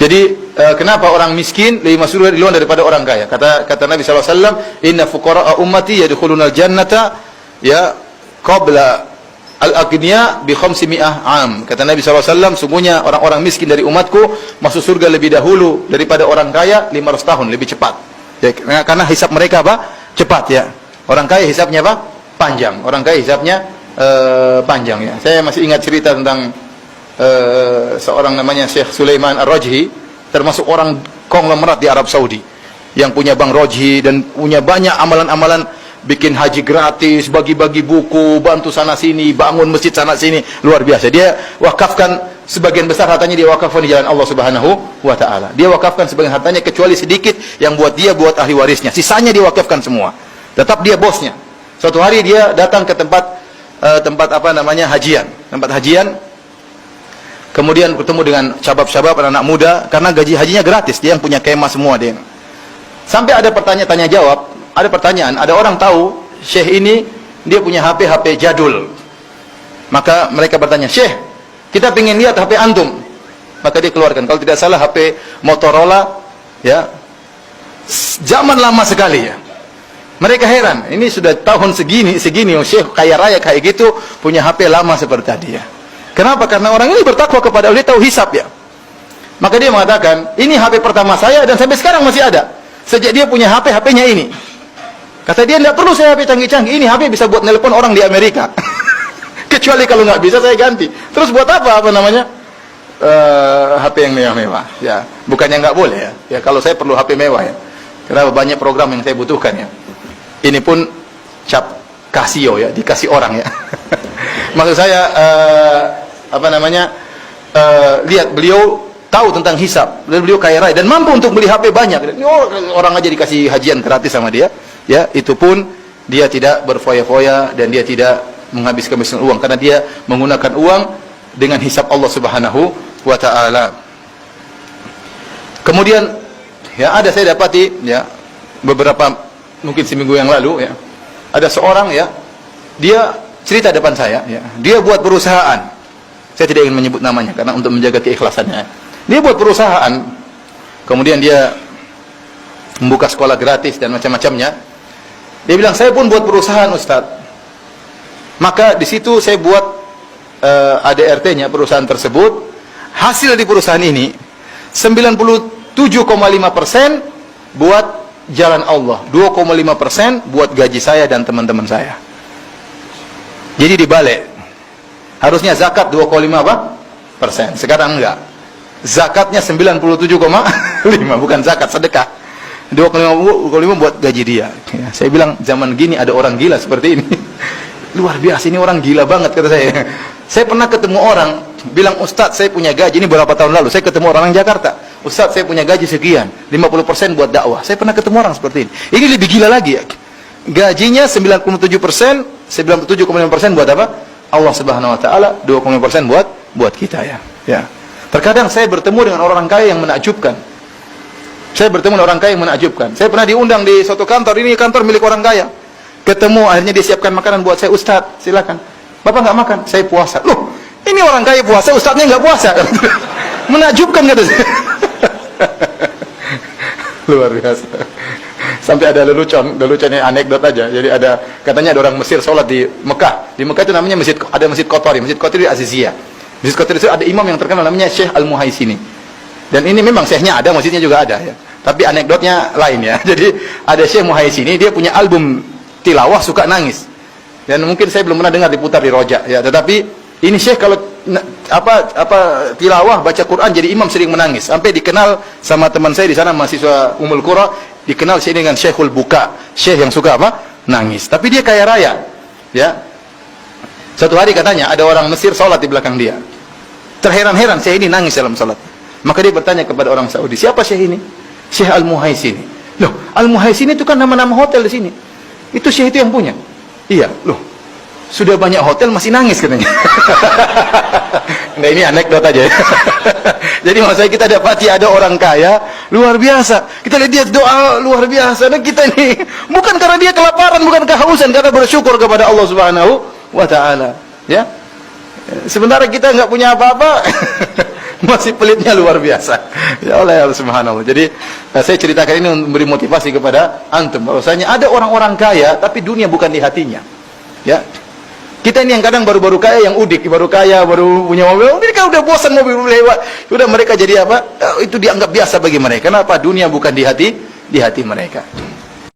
Jadi kenapa orang miskin lebih masuk surga duluan daripada orang kaya? Kata Nabi SAW, inna fuqara'a ummati yadkhulunal jannata ya qabla al-aghniya bi 500 am. Kata Nabi SAW, sungguhnya orang-orang miskin dari umatku masuk surga lebih dahulu daripada orang kaya 500 tahun, lebih cepat. Ya, karena hisab mereka apa? Cepat ya. Orang kaya hisabnya apa? Panjang. Orang kaya hisabnya panjang ya. Saya masih ingat cerita tentang seorang namanya Syekh Sulaiman Ar-Rajhi, termasuk orang konglomerat di Arab Saudi yang punya bank Rajhi dan punya banyak amalan-amalan, bikin haji gratis, bagi-bagi buku, bantu sana sini, bangun masjid sana sini, luar biasa. Dia wakafkan sebagian besar hartanya, dia wakafkan di jalan Allah Subhanahu wa taala. Dia wakafkan sebagian hartanya kecuali sedikit yang buat dia, buat ahli warisnya. Sisanya dia wakafkan semua. Tetap dia bosnya. Suatu hari dia datang ke tempat hajian, tempat hajian. Kemudian bertemu dengan syabab-syabab, anak-anak muda, karena gaji hajinya gratis, dia yang punya kemah semua dia. Sampai ada pertanyaan tanya jawab, ada pertanyaan, ada orang tahu Syekh ini dia punya HP jadul. Maka mereka bertanya, "Syekh, kita ingin lihat HP antum." Maka dia keluarkan, kalau tidak salah HP Motorola ya. Zaman lama sekali ya. Mereka heran, ini sudah tahun segini, Syekh kaya raya kayak gitu punya HP lama seperti tadi ya. Kenapa? Karena orang ini bertakwa kepada Allah, tahu hisab ya. Maka dia mengatakan, ini HP pertama saya dan sampai sekarang masih ada. Sejak dia punya HP-nya ini. Kata dia, tidak perlu saya HP canggih-canggih. Ini HP bisa buat nelpon orang di Amerika. Kecuali kalau nggak bisa saya ganti. Terus buat apa namanya? HP yang mewah-mewah. Ya, bukannya nggak boleh ya. Ya kalau saya perlu HP mewah ya. Karena banyak program yang saya butuhkan ya. Ini pun cap Casio ya, dikasih orang ya. Maksud saya lihat beliau tahu tentang hisab, dan beliau kaya raya dan mampu untuk beli HP banyak. Orang aja dikasih hajian gratis sama dia, ya itu pun dia tidak berfoya-foya dan dia tidak menghabiskan uang karena dia menggunakan uang dengan hisab Allah Subhanahu wa taala. Kemudian ya ada saya dapati ya beberapa mungkin seminggu yang lalu ya, ada seorang ya, dia cerita depan saya ya, dia buat perusahaan. Saya tidak ingin menyebut namanya karena untuk menjaga keikhlasannya. Dia buat perusahaan, kemudian dia membuka sekolah gratis dan macam-macamnya. Dia bilang, saya pun buat perusahaan Ustaz. Maka di situ saya buat ADRT-nya perusahaan tersebut. Hasil di perusahaan ini 97,5% buat jalan Allah, 2,5% buat gaji saya dan teman-teman saya. Jadi dibalik. Harusnya zakat 2,5%. Sekarang enggak. Zakatnya 97,5, bukan zakat, sedekah. 2,5 buat gaji dia. Ya, saya bilang zaman gini ada orang gila seperti ini. Luar biasa, ini orang gila banget kata saya. Saya pernah ketemu orang bilang, "Ustaz, saya punya gaji." Ini beberapa tahun lalu saya ketemu orang yang Jakarta. "Ustaz, saya punya gaji sekian, 50% buat dakwah." Saya pernah ketemu orang seperti ini. Ini lebih gila lagi ya. Gajinya 97%, 97,5% buat apa? Allah Subhanahu wa taala, 2,5% buat kita ya. Ya. Terkadang saya bertemu dengan orang kaya yang menakjubkan. Saya bertemu dengan orang kaya yang menakjubkan. Saya pernah diundang di suatu kantor, ini kantor milik orang kaya. Ketemu, akhirnya dia siapkan makanan buat saya. "Ustaz, silakan." "Bapak nggak makan?" "Saya puasa." "Loh, ini orang kaya puasa, ustaznya nggak puasa." Menakjubkan kata saya. Luar biasa. Sampai ada leluconnya anekdot aja. Jadi katanya ada orang Mesir sholat di Mekah. Di Mekah itu namanya ada Masjid Qatori. Masjid Qatori di Aziziyah. Masjid Qatori itu ada imam yang terkenal namanya Syekh Al-Muhaisini. Dan ini memang syekhnya ada, masjidnya juga ada ya. Tapi anekdotnya lain ya. Jadi ada Syekh Muhaisini, dia punya album tilawah suka nangis. Dan mungkin saya belum pernah dengar diputar di Roja ya. Tetapi ini Syekh kalau tilawah baca Quran jadi imam sering menangis. Sampai dikenal sama teman saya di sana mahasiswa Ummul Qura, dikenal sini dengan Syekhul Buka, Syekh yang suka apa? Nangis. Tapi dia kaya raya. Ya. Satu hari katanya ada orang Mesir sholat di belakang dia. Terheran-heran Syekh ini nangis dalam sholat. Maka dia bertanya kepada orang Saudi, "Siapa Syekh ini?" "Syekh Al-Muhaisini." "Loh, Al-Muhaisini itu kan nama-nama hotel di sini." "Itu Syekh itu yang punya." "Iya." "Loh, sudah banyak hotel masih nangis," katanya. Nah, ini anekdot aja. Jadi maksud saya kita dapati ada orang kaya luar biasa. Kita lihat dia doa luar biasa, dan kita ini bukan karena dia kelaparan, bukan kehausan, karena bersyukur kepada Allah Subhanahu wa taala. Ya. Sementara kita nggak punya apa-apa. masih pelitnya luar biasa. Ya Allah, ya Allah subhanallah. Jadi saya ceritakan ini untuk memberi motivasi kepada antum bahwasanya ada orang-orang kaya tapi dunia bukan di hatinya. Ya. Kita ini yang kadang baru-baru kaya, yang udik, baru kaya, baru punya mobil, mereka udah bosan mobil lewat, udah mereka jadi apa? Itu dianggap biasa bagi mereka. Kenapa? Dunia bukan di hati mereka.